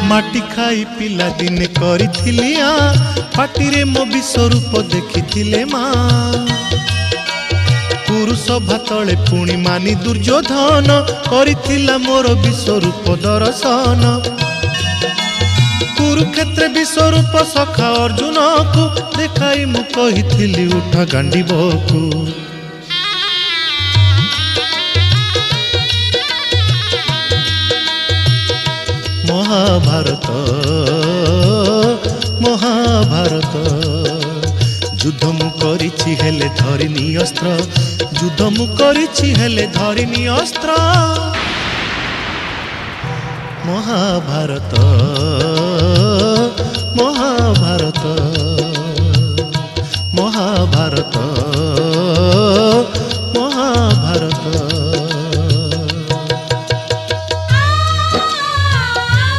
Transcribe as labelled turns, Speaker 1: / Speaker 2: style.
Speaker 1: माटी खाई पिला दिने करिथिली पाटिरे मो विश्वरूप देखिथिले माँ पुरुष भातले पुणी मानी दुर्योधन करिथिला मोर विश्वरूप दर्शन कुरुक्षेत्र विश्वरूप सखा अर्जुन को देखाई मु कहिथिली उठा गांडीबकु महाभारत महाभारत युद्ध मु करिछि हेले धरिनी अस्त्र युद्ध मु करिछि हेले धरिनी अस्त्र महाभारत महाभारत।